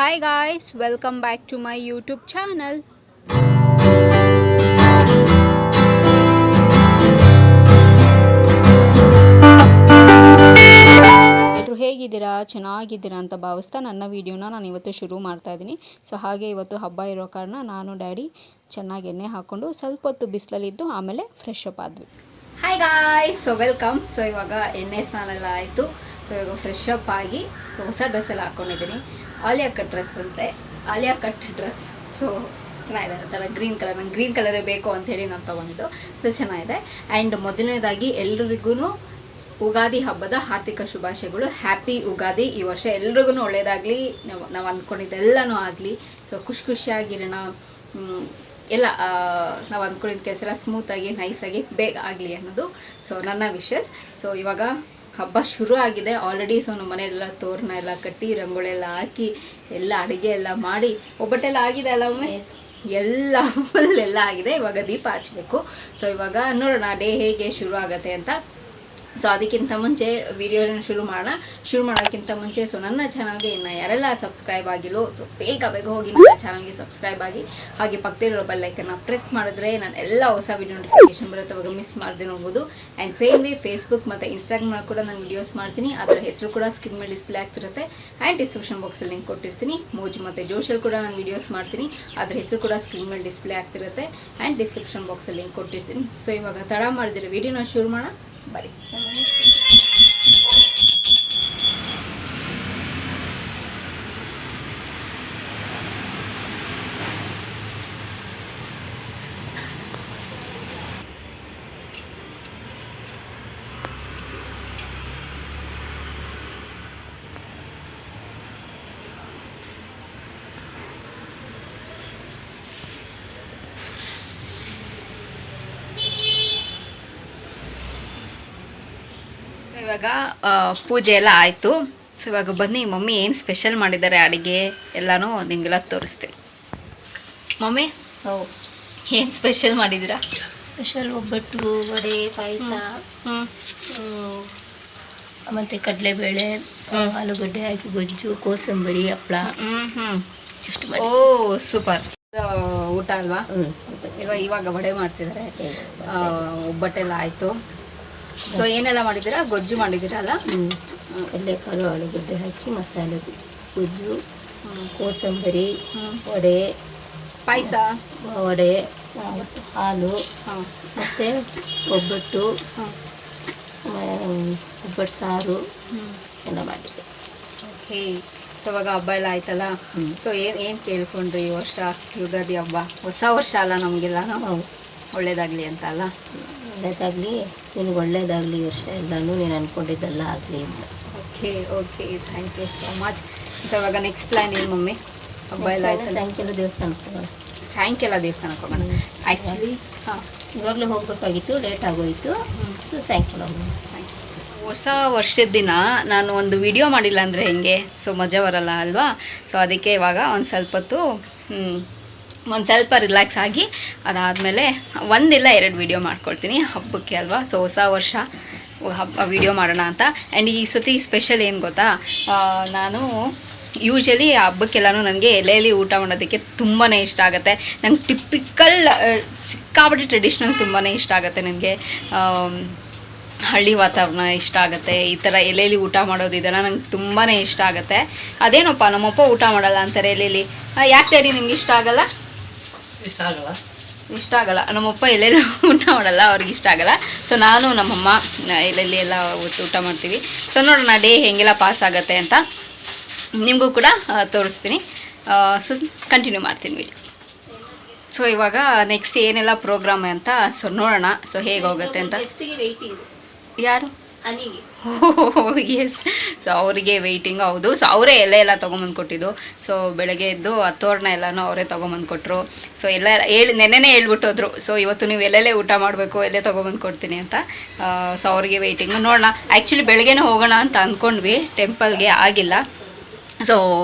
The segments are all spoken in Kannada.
Hi guys, welcome back to my YouTube channel. ಎಲ್ಲರೂ ಹೇಗಿದ್ದೀರಾ? ಚೆನ್ನಾಗಿದ್ದೀರಾ ಅಂತ ಭಾವಿಸ್ತಾ ನನ್ನ ವಿಡಿಯೋನ ನಾನು ಇವತ್ತು ಶುರು ಮಾಡ್ತಾ ಇದ್ದೀನಿ. ಸೊ ಹಾಗೆ ಇವತ್ತು ಹಬ್ಬ ಇರೋ ಕಾರಣ ನಾನು ಡ್ಯಾಡಿ ಚೆನ್ನಾಗಿ ಎಣ್ಣೆ ಹಾಕ್ಕೊಂಡು ಸ್ವಲ್ಪ ಹೊತ್ತು ಬಿಸಿಲಲ್ಲಿದ್ದು ಆಮೇಲೆ ಫ್ರೆಶ್ ಅಪ್ ಆದ್ವಿ. Hi guys, so welcome. So ಇವಾಗ ಎಣ್ಣೆ ಸ್ನಾನ ಎಲ್ಲ ಆಯಿತು. ಸೊ ಇವಾಗ ಫ್ರೆಶ್ ಅಪ್ ಆಗಿ ಸೊ ಹೊಸ ಡ್ರೆಸ್ ಎಲ್ಲ ಹಾಕ್ಕೊಂಡಿದ್ದೀನಿ. ಆಲಿಯಾ ಕಟ್ ಡ್ರೆಸ್ ಅಂತೆ, ಆಲಿಯಾ ಕಟ್ ಡ್ರೆಸ್. ಸೊ ಚೆನ್ನಾಗಿದೆ, ಒಂಥರ ಗ್ರೀನ್ ಕಲರ್, ನಂಗೆ ಗ್ರೀನ್ ಕಲರೇ ಬೇಕು ಅಂಥೇಳಿ ನಾನು ತೊಗೊಂಡಿದ್ದು. ಸೊ ಚೆನ್ನಾಗಿದೆ. ಆ್ಯಂಡ್ ಮೊದಲನೇದಾಗಿ ಎಲ್ರಿಗೂ ಉಗಾದಿ ಹಬ್ಬದ ಹಾರ್ದಿಕ ಶುಭಾಶಯಗಳು. ಹ್ಯಾಪಿ ಉಗಾದಿ. ಈ ವರ್ಷ ಎಲ್ರಿಗೂ ಒಳ್ಳೆಯದಾಗಲಿ, ನಾವು ಅಂದ್ಕೊಂಡಿದ್ದೆಲ್ಲನೂ ಆಗಲಿ. ಸೊ ಖುಷಿಯಾಗಿರೋಣ, ಎಲ್ಲ ನಾವು ಅಂದ್ಕೊಂಡಿದ್ದ ಕೆಲಸ ಎಲ್ಲ ಸ್ಮೂತಾಗಿ ನೈಸಾಗಿ ಬೇಗ ಆಗಲಿ ಅನ್ನೋದು ಸೊ ನನ್ನ ವಿಶಸ್. ಸೊ ಇವಾಗ ಹಬ್ಬ ಶುರು ಆಗಿದೆ ಆಲ್ರೆಡಿ. ಸೊ ನಮ್ಮ ಮನೆಯೆಲ್ಲ ತೋರಣ ಎಲ್ಲ ಕಟ್ಟಿ, ರಂಗೋಳಿ ಎಲ್ಲ ಹಾಕಿ, ಎಲ್ಲ ಅಡುಗೆ ಎಲ್ಲ ಮಾಡಿ, ಒಬ್ಬಟ್ಟೆಲ್ಲ ಆಗಿದೆ ಅಲ್ಲ ಒಮ್ಮೆ, ಎಲ್ಲ ಫುಲ್ ಎಲ್ಲ ಆಗಿದೆ. ಇವಾಗ ದೀಪ ಹಚ್ಚಬೇಕು. ಸೊ ಇವಾಗ ನೋಡೋಣ ಡೇ ಹೇಗೆ ಶುರು ಆಗುತ್ತೆ ಅಂತ. ಸೊ ಅದಕ್ಕಿಂತ ಮುಂಚೆ ವಿಡಿಯೋನ ಶುರು ಮಾಡೋಕ್ಕಿಂತ ಮುಂಚೆ ಸೊ ನನ್ನ ಚಾನಲ್ಗೆ ಇನ್ನು ಯಾರೆಲ್ಲ ಸಬ್ಸ್ಕ್ರೈಬ್ ಆಗಿಲ್ಲೋ ಸೊ ಬೇಗ ಹೋಗಿ ನನ್ನ ಚಾನಲ್ಗೆ ಸಬ್ಸ್ಕ್ರೈಬ್ ಆಗಿ, ಹಾಗೆ ಪಕ್ಕದಲ್ಲಿರೋ ಬೆಲ್ ಐಕನ್ನ ಪ್ರೆಸ್ ಮಾಡಿದ್ರೆ ನಾನು ಎಲ್ಲ ಹೊಸ ವಿಡಿಯೋ ನೋಟಿಫಿಕೇಶನ್ ಬರುತ್ತೆ, ಅವಾಗ ಮಿಸ್ ಮಾಡದೆ ನೋಡ್ಬೋದು. ಆ್ಯಂಡ್ ಸೇಮ್ ವೇ ಫೇಸ್ಬುಕ್ ಮತ್ತು ಇನ್ಸ್ಟಾಗ್ರಾಮ್ ಕೂಡ ನಾನು ವೀಡಿಯೋಸ್ ಮಾಡ್ತೀನಿ, ಅದರ ಹೆಸರು ಕೂಡ ಸ್ಕ್ರೀನ್ ಮೇಲೆ ಡಿಸ್ಪ್ಲೇ ಆಗ್ತಿರುತ್ತೆ. ಆ್ಯಂಡ್ ಡಿಸ್ಕ್ರಿಪ್ಷನ್ ಬಾಕ್ಸಲ್ಲಿ ಲಿಂಕ್ ಕೊಟ್ಟಿರ್ತೀನಿ. ಮೋಜು ಮತ್ತು ಜೋಶಲ್ಲಿ ಕೂಡ ನಾನು ವೀಡಿಯೋಸ್ ಮಾಡ್ತೀನಿ, ಅದರ ಹೆಸರು ಕೂಡ ಸ್ಕ್ರೀನ್ ಮೇಲೆ ಡಿಸ್ಪ್ಲೇ ಆಗ್ತಿರುತ್ತೆ. ಆ್ಯಂಡ್ ಡಿಸ್ಕ್ರಿಪ್ಷನ್ ಬಾಕ್ಸಲ್ಲಿ ಲಿಂಕ್ ಕೊಟ್ಟಿರ್ತೀನಿ. ಸೊ ಇವಾಗ ತಡ ಮಾಡಿದ್ರೆ ವಿಡಿಯೋನ ಶುರು ಮಾಡೋಣ ಬರೀ. ಇವಾಗ ಪೂಜೆ ಎಲ್ಲ ಆಯಿತು. ಸೊ ಇವಾಗ ಬನ್ನಿ ಮಮ್ಮಿ ಏನು ಸ್ಪೆಷಲ್ ಮಾಡಿದ್ದಾರೆ ಅಡುಗೆ ಎಲ್ಲನೂ ನಿಮಗೆಲ್ಲ ತೋರಿಸ್ತೀನಿ. ಮಮ್ಮಿ ಏನು ಸ್ಪೆಷಲ್ ಮಾಡಿದ್ದೀರಾ? ಸ್ಪೆಷಲ್ ಒಬ್ಬಟ್ಟು, ವಡೆ, ಪಾಯಸ, ಮತ್ತು ಕಡಲೆಬೇಳೆ, ಆಲೂಗಡ್ಡೆ ಹಾಕಿ ಗೊಜ್ಜು, ಕೋಸಂಬರಿ, ಹಪ್ಪಳ. ಓ ಸೂಪರ್. ಊಟ ಅಲ್ವಾ? ಇವಾಗ ವಡೆ ಮಾಡ್ತಿದ್ದಾರೆ, ಒಬ್ಬಟ್ಟೆಲ್ಲ ಆಯಿತು. ಸೊ ಏನೆಲ್ಲ ಮಾಡಿದ್ದೀರಾ? ಗೊಜ್ಜು ಮಾಡಿದ್ದೀರಲ್ಲ? ಕಡಲೆಕಾಳು, ಆಲೂಗಡ್ಡೆ ಹಾಕಿ ಮಸಾಲೆ ಗೊಜ್ಜು, ಕೋಸಂಬರಿ, ವಡೆ, ಪಾಯಸ, ವಡೆ, ಹಾಲು, ಮತ್ತು ಒಬ್ಬಟ್ಟು, ಒಬ್ಬಟ್ಟು ಸಾರು ಎಲ್ಲ ಮಾಡಿದ್ದೆ. ಓಕೆ. ಸೊ ಇವಾಗ ಹಬ್ಬ ಎಲ್ಲ ಆಯ್ತಲ್ಲ. ಸೊ ಏನು ಕೇಳ್ಕೊಂಡ್ರಿ ಈ ವರ್ಷ ಯುಗಾದಿ ಹಬ್ಬ? ಹೊಸ ವರ್ಷ ಅಲ್ಲ ನಮಗೆಲ್ಲ, ಒಳ್ಳೇದಾಗಲಿ ಅಂತ ಅಲ್ಲ? ಒಳ್ಳೇದಾಗಲಿ, ನಿನಗೆ ಒಳ್ಳೇದಾಗಲಿ ಈ ವರ್ಷ ಎಲ್ಲನೂ ನೀನು ಅಂದ್ಕೊಂಡಿದ್ದೆಲ್ಲ ಆಗಲಿ ಅಂತ. Okay thank you so much. So ಇವಾಗ ನೆಕ್ಸ್ಟ್ ಪ್ಲ್ಯಾನ್ ಏನು ಮಮ್ಮಿ? ಹಬ್ಬ ಎಲ್ಲ ಆಯ್ತು, ಸಾಯಂಕಾಲ ದೇವಸ್ಥಾನಕ್ಕೆ ಹೋಗೋಣ. ಸಾಯಂಕಾಲ ದೇವಸ್ಥಾನಕ್ಕೆ ಹೋಗೋಣ. ಆ್ಯಕ್ಚುಲಿ ಇವಾಗಲೂ ಹೋಗಬೇಕಾಗಿತ್ತು, ಲೇಟ್ ಆಗೋಯಿತು. ಸೊ ಸಾಯಂಕಾಲ ಹೋಗೋಣ. ಹೊಸ ವರ್ಷದ ದಿನ ನಾನು ಒಂದು ವಿಡಿಯೋ ಮಾಡಿಲ್ಲ ಅಂದರೆ ಹೆಂಗೆ? ಸೊ ಮಜಾ ಬರಲ್ಲ ಅಲ್ವಾ? ಸೊ ಅದಕ್ಕೆ ಇವಾಗ ಒಂದು ಸ್ವಲ್ಪ ರಿಲ್ಯಾಕ್ಸ್ ಆಗಿ ಅದಾದಮೇಲೆ ಒಂದಿಲ್ಲ 2 ವಿಡಿಯೋ ಮಾಡ್ಕೊಳ್ತೀನಿ ಹಬ್ಬಕ್ಕೆ ಅಲ್ವಾ? ಸೊ ಹೊಸ ವರ್ಷ ಹಬ್ಬ ವಿಡಿಯೋ ಮಾಡೋಣ ಅಂತ. ಆ್ಯಂಡ್ ಈ ಸತಿ ಸ್ಪೆಷಲ್ ಏನು ಗೊತ್ತಾ, ನಾನು ಯೂಶ್ವಲಿ ಹಬ್ಬಕ್ಕೆಲ್ಲನೂ ನನಗೆ ಎಲೆಯಲ್ಲಿ ಊಟ ಮಾಡೋದಕ್ಕೆ ತುಂಬಾ ಇಷ್ಟ ಆಗುತ್ತೆ. ನಂಗೆ ಟಿಪಿಕಲ್ ಸಿಕ್ಕಾಪಟ್ಟೆ ಟ್ರೆಡಿಷ್ನಲ್ ತುಂಬಾ ಇಷ್ಟ ಆಗುತ್ತೆ. ನನಗೆ ಹಳ್ಳಿ ವಾತಾವರಣ ಇಷ್ಟ ಆಗುತ್ತೆ. ಈ ಥರ ಎಲೆಯಲ್ಲಿ ಊಟ ಮಾಡೋದು ಇದೆಲ್ಲ ನಂಗೆ ತುಂಬಾ ಇಷ್ಟ ಆಗುತ್ತೆ. ಅದೇನಪ್ಪ ನಮ್ಮಪ್ಪ ಊಟ ಮಾಡಲ್ಲ ಅಂತಾರೆ ಎಲೆಯಲ್ಲಿ. ಯಾಕೆ ಡ್ಯಾಡಿ ನಿಮ್ಗೆ ಇಷ್ಟ ಆಗಲ್ಲ? ಇಷ್ಟ ಆಗಲ್ಲ. ನಮ್ಮಪ್ಪ ಎಲೆಯಲ್ಲಿ ಊಟ ಮಾಡಲ್ಲ, ಅವ್ರಿಗೆ ಇಷ್ಟ ಆಗಲ್ಲ. ಸೊ ನಾನು ನಮ್ಮಮ್ಮ ಎಲೆಯಲ್ಲಿ ಎಲ್ಲ ಊಟ ಮಾಡ್ತೀವಿ. ಸೊ ನೋಡೋಣ ಡೇ ಹೇಗೆಲ್ಲ ಪಾಸ್ ಆಗುತ್ತೆ ಅಂತ ನಿಮಗೂ ಕೂಡ ತೋರಿಸ್ತೀನಿ. ಸೊ ಕಂಟಿನ್ಯೂ ಮಾಡ್ತೀನಿ ವಿಡಿಯೋ. ಸೊ ಇವಾಗ ನೆಕ್ಸ್ಟ್ ಏನೆಲ್ಲ ಪ್ರೋಗ್ರಾಮ್ ಅಂತ ಸೊ ನೋಡೋಣ. ಸೊ ಹೇಗೆ ಹೋಗುತ್ತೆ ಅಂತ. ಯಾರು? ಎಸ್. ಸೊ ಅವರಿಗೆ ವೆಯ್ಟಿಂಗ್. ಹೌದು. ಸೊ ಅವರೇ ಎಲ್ಲ ತೊಗೊಂಬಂದು ಕೊಟ್ಟಿದ್ದು. ಸೊ ಬೆಳಗ್ಗೆ ಎದ್ದು ತೋರಣ ಎಲ್ಲನೂ ಅವರೇ ತೊಗೊಂಬಂದು ಕೊಟ್ಟರು. ಸೊ ಎಲ್ಲ ನೆನ್ನೆನೇ ಹೇಳ್ಬಿಟ್ಟೋದ್ರು. ಸೊ ಇವತ್ತು ನೀವು ಎಲ್ಲೆಲ್ಲೇ ಊಟ ಮಾಡಬೇಕು, ಎಲ್ಲೇ ತೊಗೊಂಬಂದು ಕೊಡ್ತೀನಿ ಅಂತ. ಸೊ ಅವ್ರಿಗೆ ವೆಯ್ಟಿಂಗು. ನೋಡೋಣ. ಆ್ಯಕ್ಚುಲಿ ಬೆಳಗ್ಗೆನೇ ಹೋಗೋಣ ಅಂತ ಅಂದ್ಕೊಂಡ್ವಿ, ಟೆಂಪಲ್ಗೆ ಆಗಿಲ್ಲ. ಸೊ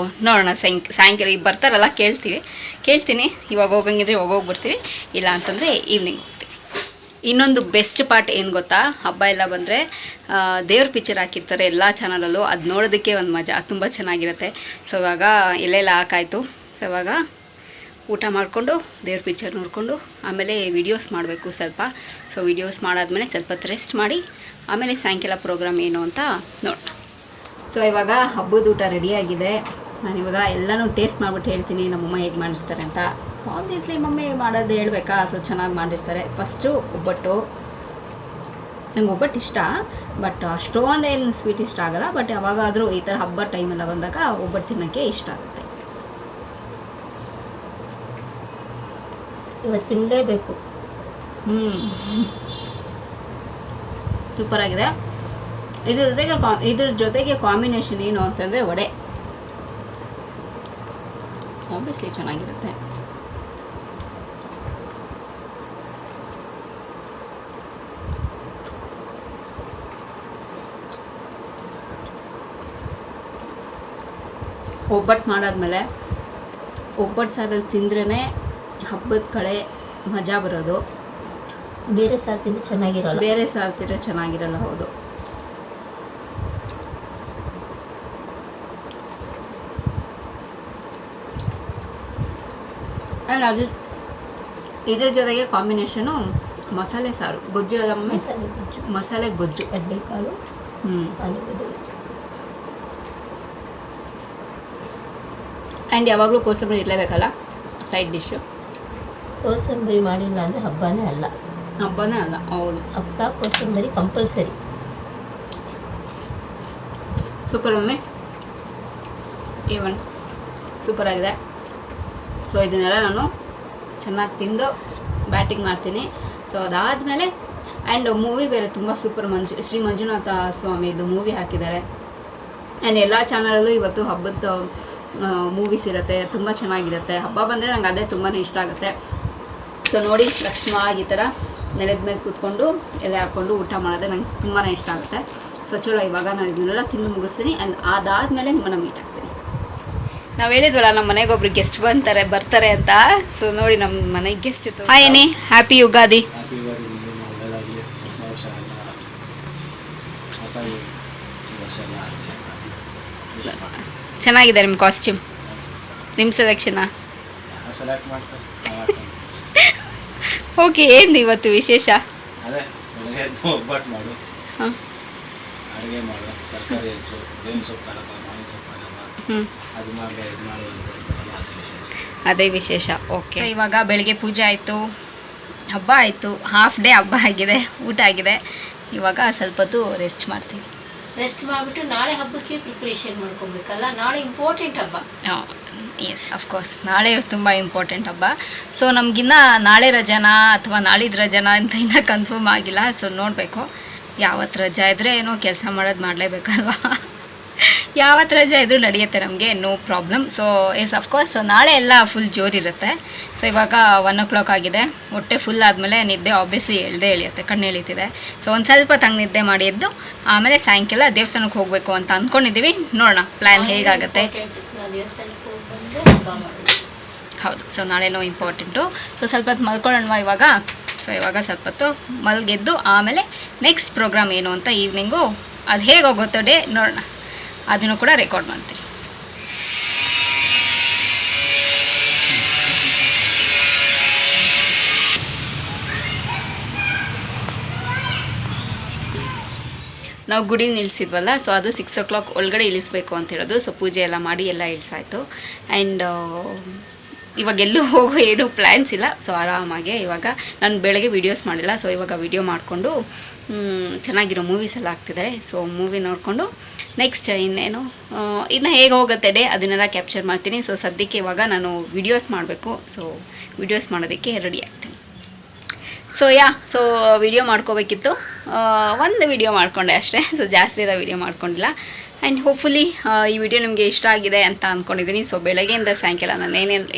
ನೋಡೋಣ ಸಾಯಂಕಾಲ ಈಗ ಬರ್ತಾರಲ್ಲ ಕೇಳ್ತೀನಿ. ಇವಾಗ ಹೋಗಂಗಿದ್ರೆ ಹೋಗೋಗಿ ಬರ್ತೀವಿ, ಇಲ್ಲ ಅಂತಂದರೆ ಈವ್ನಿಂಗ್ ಹೋಗ್ತೀವಿ. ಇನ್ನೊಂದು ಬೆಸ್ಟ್ ಪಾರ್ಟ್ ಏನು ಗೊತ್ತಾ, ಹಬ್ಬ ಎಲ್ಲ ಬಂದರೆ ದೇವ್ರ ಪಿಕ್ಚರ್ ಹಾಕಿರ್ತಾರೆ ಎಲ್ಲ ಚಾನಲಲ್ಲೂ, ಅದು ನೋಡೋದಕ್ಕೆ ಒಂದು ಮಜಾ ತುಂಬ ಚೆನ್ನಾಗಿರುತ್ತೆ. ಸೊ ಇವಾಗ ಎಲ್ಲೆಲ್ಲ ಹಾಕಾಯಿತು. ಸೊ ಇವಾಗ ಊಟ ಮಾಡಿಕೊಂಡು ದೇವ್ರ ಪಿಕ್ಚರ್ ನೋಡಿಕೊಂಡು ಆಮೇಲೆ ವೀಡಿಯೋಸ್ ಮಾಡಬೇಕು ಸ್ವಲ್ಪ. ಸೊ ವೀಡಿಯೋಸ್ ಮಾಡಾದ್ಮೇಲೆ ಸ್ವಲ್ಪ ಹೊತ್ತು ರೆಸ್ಟ್ ಮಾಡಿ ಆಮೇಲೆ ಸಾಯಂಕಾಲ ಪ್ರೋಗ್ರಾಮ್ ಏನು ಅಂತ ನೋಡೋಣ. ಸೊ ಇವಾಗ ಹಬ್ಬದ ಊಟ ರೆಡಿಯಾಗಿದೆ. ನಾನಿವಾಗ ಎಲ್ಲನೂ ಟೇಸ್ಟ್ ಮಾಡಿಬಿಟ್ಟು ಹೇಳ್ತೀನಿ ನಮ್ಮಮ್ಮ ಹೇಗೆ ಮಾಡಿರ್ತಾರೆ ಅಂತ. ಆಬ್ವಿಯಸ್ಲಿ ಮಮ್ಮಿ ಮಾಡೋದು ಹೇಳ್ಬೇಕಾ, ಸೊ ಚೆನ್ನಾಗಿ ಮಾಡಿರ್ತಾರೆ. ಫಸ್ಟು ಒಬ್ಬಟ್ಟು. ನಂಗೆ ಒಬ್ಬಟ್ಟು ಇಷ್ಟ, ಬಟ್ ಅಷ್ಟೊಂದೇನು ಸ್ವೀಟ್ ಇಷ್ಟ ಆಗೋಲ್ಲ. ಬಟ್ ಯಾವಾಗಾದರೂ ಈ ಥರ ಹಬ್ಬ ಟೈಮೆಲ್ಲ ಬಂದಾಗ ಒಬ್ಬಟ್ಟು ತಿನ್ನೋಕ್ಕೆ ಇಷ್ಟ ಆಗುತ್ತೆ. ಇವತ್ತು ತಿನ್ನಲೇಬೇಕು. ಸೂಪರಾಗಿದೆ. ಇದ್ರ ಜೊತೆಗೆ ಕಾಂಬಿನೇಷನ್ ಏನು ಅಂತಂದರೆ ವಡೆ. ಆಬ್ವಿಯಸ್ಲಿ ಚೆನ್ನಾಗಿರುತ್ತೆ. ಒಬ್ಬಟ್ಟು ಮಾಡಾದ್ಮೇಲೆ ಒಬ್ಬಟ್ಟು ಸಾರಲ್ಲಿ ತಿಂದ್ರೇ ಹಬ್ಬದ ಕಡೆ ಮಜಾ ಬರೋದು. ಬೇರೆ ಸಾರು ತಿಂದರೆ ಚೆನ್ನಾಗಿರೋಲ್ಲ. ಬೇರೆ ಸಾರು ತಿಂದರೆ ಚೆನ್ನಾಗಿರಲ್ಲ. ಹೌದು. ಅಲ್ಲ, ಇದ್ರ ಜೊತೆಗೆ ಕಾಂಬಿನೇಷನು ಮಸಾಲೆ ಸಾರು, ಗೊಜ್ಜು. ಮಸಾಲೆ ಗೊಜ್ಜು, ಕಡಲೆಕಾಳು, ಆಲೂಗಡ್ಡೆ. ಆ್ಯಂಡ್ ಯಾವಾಗಲೂ ಕೋಸಂಬರಿ ಇರಲೇಬೇಕಲ್ಲ ಸೈಡ್ ಡಿಶ್ಶು. ಕೋಸಂಬರಿ ಮಾಡಿಲ್ಲ ಅಂದರೆ ಹಬ್ಬನೇ ಅಲ್ಲ. ಹಬ್ಬನೇ ಅಲ್ಲ. ಹೌದು. ಹಬ್ಬ ಕೋಸಂಬರಿ ಕಂಪಲ್ಸರಿ. Super mummy. ಸೂಪರಾಗಿದೆ. ಸೊ ಇದನ್ನೆಲ್ಲ ನಾನು ಚೆನ್ನಾಗಿ ತಿಂದು ಬ್ಯಾಟಿಂಗ್ ಮಾಡ್ತೀನಿ. ಸೊ ಅದಾದಮೇಲೆ ಆ್ಯಂಡ್ ಮೂವಿ ಬೇರೆ ತುಂಬ ಸೂಪರ್. ಶ್ರೀ ಮಂಜುನಾಥ ಸ್ವಾಮಿದು ಮೂವಿ ಹಾಕಿದ್ದಾರೆ. ಆ್ಯಂಡ್ ಎಲ್ಲ ಚಾನಲಲ್ಲೂ ಇವತ್ತು ಹಬ್ಬದ ಮೂವೀಸ್ ಇರುತ್ತೆ, ತುಂಬ ಚೆನ್ನಾಗಿರುತ್ತೆ. ಹಬ್ಬ ಬಂದರೆ ನಂಗೆ ಅದೇ ತುಂಬಾ ಇಷ್ಟ ಆಗುತ್ತೆ. ಸೊ ನೋಡಿ, ಲಕ್ಷ್ಮವಾಗಿ ಈ ಥರ ನೆಲದ ಮೇಲೆ ಕೂತ್ಕೊಂಡು ಎಲೆ ಹಾಕ್ಕೊಂಡು ಊಟ ಮಾಡೋದೇ ನಂಗೆ ತುಂಬಾ ಇಷ್ಟ ಆಗುತ್ತೆ. ಸೊ ಚಲೋ, ಇವಾಗ ನಾನು ಇದನ್ನೆಲ್ಲ ತಿಂದು ಮುಗಿಸ್ತೀನಿ. ಆ್ಯಂಡ್ ಅದಾದಮೇಲೆ ನಿಮ್ಮನ್ನು ಮೀಟ್ ಆಗ್ತೀನಿ. ನಾವು ಹೇಳಿದ್ವಲ್ಲ ನಮ್ಮ ಮನೆಗೆ ಒಬ್ರು ಗೆಸ್ಟ್ ಬರ್ತಾರೆ ಅಂತ. ಸೊ ನೋಡಿ, ನಮ್ಮ ಮನೆಗೆ ಗೆಸ್ಟ್ ಇತ್ತು. ಹಾಯ್ ಏನಿ, ಹ್ಯಾಪಿ ಯುಗಾದಿ. ಚೆನ್ನಾಗಿದೆ ನಿಮ್ಮ ಕಾಸ್ಟ್ಯೂಮ್, ನಿಮ್ಮ ಸೆಲೆಕ್ಷನಾ? ಓಕೆ, ಏನು ಇವತ್ತು ವಿಶೇಷ? ಅದೇ ವಿಶೇಷ. ಓಕೆ, ಇವಾಗ ಬೆಳಗ್ಗೆ ಪೂಜೆ ಆಯಿತು, ಹಬ್ಬ ಆಯಿತು, ಹಾಫ್ ಡೇ ಹಬ್ಬ ಆಗಿದೆ, ಊಟ ಆಗಿದೆ. ಇವಾಗ ಸ್ವಲ್ಪ ಹೊತ್ತು ರೆಸ್ಟ್ ಮಾಡ್ತೀವಿ. ರೆಸ್ಟ್ ಮಾಡಿಬಿಟ್ಟು ನಾಳೆ ಹಬ್ಬಕ್ಕೆ ಪ್ರಿಪ್ರೇಷನ್ ಮಾಡ್ಕೊಬೇಕಲ್ಲ. ನಾಳೆ ಇಂಪಾರ್ಟೆಂಟ್ ಹಬ್ಬ. ಎಸ್, ಅಫ್ಕೋರ್ಸ್ ನಾಳೆ ತುಂಬ ಇಂಪಾರ್ಟೆಂಟ್ ಹಬ್ಬ. ಸೊ ನಮಗಿನ್ನ ನಾಳೆ ರಜಾನಾ ಅಥವಾ ನಾಳಿದ್ದು ರಜಾನಾ ಅಂತ ಇನ್ನೂ ಕನ್ಫರ್ಮ್ ಆಗಿಲ್ಲ. ಸೊ ನೋಡಬೇಕು, ಯಾವತ್ತು ರಜಾ ಇದ್ದರೆ ಏನೋ ಕೆಲಸ ಮಾಡಲೇಬೇಕಲ್ವಾ. ಯಾವತ್ತು ರಜಾ ಇದ್ರೂ ನಡೆಯುತ್ತೆ ನಮಗೆ, no problem. So yes, of course ನಾಳೆ ಎಲ್ಲ ಫುಲ್ ಜೋರಿರುತ್ತೆ. ಸೊ ಇವಾಗ 1 o'clock ಆಗಿದೆ. ಹೊಟ್ಟೆ ಫುಲ್ ಆದಮೇಲೆ ನಿದ್ದೆ ಆಬ್ವಿಯಸ್ಲಿ ಎಳೆಯುತ್ತೆ, ಕಣ್ಣು ಎಳೀತಿದೆ. ಸೊ ಒಂದು ಸ್ವಲ್ಪ ತಂಗೆ ನಿದ್ದೆ ಮಾಡಿ ಎದ್ದು ಆಮೇಲೆ ಸಾಯಂಕಾಲ ದೇವಸ್ಥಾನಕ್ಕೆ ಹೋಗಬೇಕು ಅಂತ ಅಂದ್ಕೊಂಡಿದ್ದೀವಿ. ನೋಡೋಣ ಪ್ಲ್ಯಾನ್ ಹೇಗಾಗುತ್ತೆ. ಹೌದು, ಸೊ ನಾಳೆನೋ ಇಂಪಾರ್ಟೆಂಟು. ಸೊ ಸ್ವಲ್ಪ ಹೊತ್ತು ಮಲ್ಕೊಳ್ಳೋಣವಾ ಇವಾಗ? ಸೊ ಇವಾಗ ಸ್ವಲ್ಪ ಹೊತ್ತು ಮಲ್ಗೆದ್ದು ಆಮೇಲೆ ನೆಕ್ಸ್ಟ್ ಪ್ರೋಗ್ರಾಮ್ ಏನು ಅಂತ ಈವ್ನಿಂಗು ಅದು ಹೇಗೆ ಹೋಗುತ್ತೋ ಡೇ ನೋಡೋಣ, ಅದನ್ನು ಕೂಡ ರೆಕಾರ್ಡ್ ಮಾಡ್ತೀನಿ. ನಾವು ಗುಡಿ ನಿಲ್ಲಿಸಿದ್ವಲ್ಲ, ಸೊ ಅದು 6 o'clock ಒಳಗಡೆ ಇಳಿಸ್ಬೇಕು ಅಂತ ಹೇಳೋದು. ಸೊ ಪೂಜೆ ಎಲ್ಲ ಮಾಡಿ ಎಲ್ಲ ಇಳಿಸಾಯ್ತು. ಆ್ಯಂಡ್ ಇವಾಗೆಲ್ಲೂ ಹೋಗೋ ಏನೂ ಪ್ಲ್ಯಾನ್ಸ್ ಇಲ್ಲ. ಸೊ ಆರಾಮಾಗೆ ಇವಾಗ ನಾನು ಬೆಳಗ್ಗೆ ವೀಡಿಯೋಸ್ ಮಾಡಿಲ್ಲ. ಸೊ ಇವಾಗ ವೀಡಿಯೋ ಮಾಡಿಕೊಂಡು ಚೆನ್ನಾಗಿರೋ ಮೂವೀಸ್ ಎಲ್ಲ ಆಗ್ತಿದ್ದಾರೆ. ಸೊ ಮೂವಿ ನೋಡಿಕೊಂಡು ನೆಕ್ಸ್ಟ್ ಇನ್ನೇನು ಇನ್ನು ಹೇಗೆ ಹೋಗುತ್ತೆ ಡೇ ಅದನ್ನೆಲ್ಲ ಕ್ಯಾಪ್ಚರ್ ಮಾಡ್ತೀನಿ. ಸೊ ಸದ್ಯಕ್ಕೆ ಇವಾಗ ನಾನು ವೀಡಿಯೋಸ್ ಮಾಡಬೇಕು. ಸೊ ವೀಡಿಯೋಸ್ ಮಾಡೋದಕ್ಕೆ ರೆಡಿ ಆಗ್ತೀನಿ. ಸೊ ವಿಡಿಯೋ ಮಾಡ್ಕೋಬೇಕಿತ್ತು, ಒಂದು ವಿಡಿಯೋ ಮಾಡಿಕೊಂಡೆ ಅಷ್ಟೇ. ಸೊ ಜಾಸ್ತಿ ಎಲ್ಲ ವಿಡಿಯೋ ಮಾಡ್ಕೊಂಡಿಲ್ಲ. ಆ್ಯಂಡ್ ಹೋಪ್ಫುಲಿ ಈ ವಿಡಿಯೋ ನಿಮಗೆ ಇಷ್ಟ ಆಗಿದೆ ಅಂತ ಅಂದ್ಕೊಂಡಿದ್ದೀನಿ. ಸೊ ಬೆಳಗ್ಗೆಯಿಂದ ಸಾಯಂಕಾಲ ನಾನು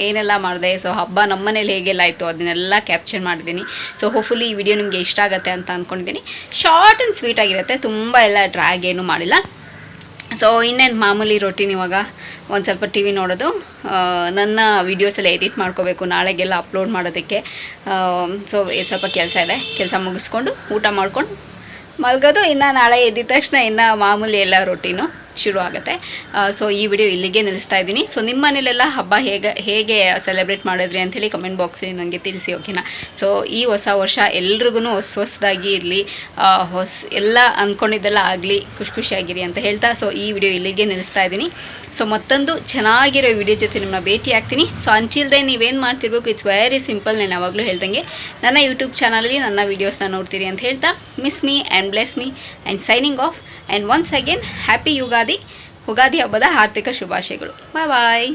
ಏನೆಲ್ಲ ಮಾಡಿದೆ, ಸೊ ಹಬ್ಬ ನಮ್ಮ ಮನೇಲಿ ಹೇಗೆಲ್ಲ ಆಯಿತು ಅದನ್ನೆಲ್ಲ ಕ್ಯಾಪ್ಚರ್ ಮಾಡಿದ್ದೀನಿ. ಸೊ ಹೋಪ್ಫುಲಿ ಈ ವಿಡಿಯೋ ನಿಮಗೆ ಇಷ್ಟ ಆಗುತ್ತೆ ಅಂತ ಅಂದ್ಕೊಂಡಿದ್ದೀನಿ. ಶಾರ್ಟ್ ಆ್ಯಂಡ್ ಸ್ವೀಟ್ ಆಗಿರುತ್ತೆ, ತುಂಬ ಎಲ್ಲ ಡ್ರ್ಯಾಗ್ ಏನೂ ಮಾಡಿಲ್ಲ. ಸೊ ಇನ್ನೇನು ಮಾಮೂಲಿ ರೊಟೀನ್ ಇವಾಗ ಒಂದು ಸ್ವಲ್ಪ ಟಿ ವಿ ನೋಡೋದು, ನನ್ನ ವೀಡಿಯೋಸ್ ಎಲ್ಲ ಎಡಿಟ್ ಮಾಡ್ಕೋಬೇಕು ನಾಳೆಗೆಲ್ಲ ಅಪ್ಲೋಡ್ ಮಾಡೋದಕ್ಕೆ. ಸೊ ಸ್ವಲ್ಪ ಕೆಲಸ ಇದೆ, ಕೆಲಸ ಮುಗಿಸ್ಕೊಂಡು ಊಟ ಮಾಡ್ಕೊಂಡು ಮಲ್ಗೋದು. ಇನ್ನು ನಾಳೆ ಎದ್ದಿದ ತಕ್ಷಣ ಇನ್ನು ಮಾಮೂಲಿ ಎಲ್ಲ ರೊಟೀನು ಶುರು ಆಗುತ್ತೆ. ಸೊ ಈ ವಿಡಿಯೋ ಇಲ್ಲಿಗೆ ನಿಲ್ಲಿಸ್ತಾ ಇದ್ದೀನಿ. ಸೊ ನಿಮ್ಮ ಮನೇಲೆಲ್ಲ ಹಬ್ಬ ಹೇಗೆ ಸೆಲೆಬ್ರೇಟ್ ಮಾಡಿದ್ರಿ ಅಂಥೇಳಿ ಕಮೆಂಟ್ ಬಾಕ್ಸಲ್ಲಿ ನನಗೆ ತಿಳಿಸಿ, ಓಕೆನಾ. ಸೊ ಈ ಹೊಸ ವರ್ಷ ಎಲ್ರಿಗೂ ಹೊಸದಾಗಿ ಇರಲಿ, ಎಲ್ಲ ಅಂದ್ಕೊಂಡಿದ್ದೆಲ್ಲ ಆಗಲಿ, ಖುಷಿಯಾಗಿರಿ ಅಂತ ಹೇಳ್ತಾ ಸೊ ಈ ವಿಡಿಯೋ ಇಲ್ಲಿಗೆ ನಿಲ್ಲಿಸ್ತಾ ಇದ್ದೀನಿ. ಸೊ ಮತ್ತೊಂದು ಚೆನ್ನಾಗಿರೋ ವಿಡಿಯೋ ಜೊತೆ ನಿಮ್ಮನ್ನ ಭೇಟಿ ಆಗ್ತೀನಿ. ಸೊ ಅಂಚಿಲ್ದೆ ನೀವೇನು ಮಾಡ್ತಿರ್ಬೇಕು, ಇಟ್ಸ್ ವೆರಿ ಸಿಂಪಲ್. ನಾನು ಯಾವಾಗಲೂ ಹೇಳ್ದಂಗೆ ನನ್ನ ಯೂಟ್ಯೂಬ್ ಚಾನಲಲ್ಲಿ ನನ್ನ ವೀಡಿಯೋಸ್ನ ನೋಡ್ತೀರಿ ಅಂತ ಹೇಳ್ತಾ miss me and bless me and signing off. And once again happy Ugadi ಹಬ್ಬದ ಆರ್ಥಿಕ ಶುಭಾಶಯಗಳು. ಬಾಯ್ ಬಾಯ್.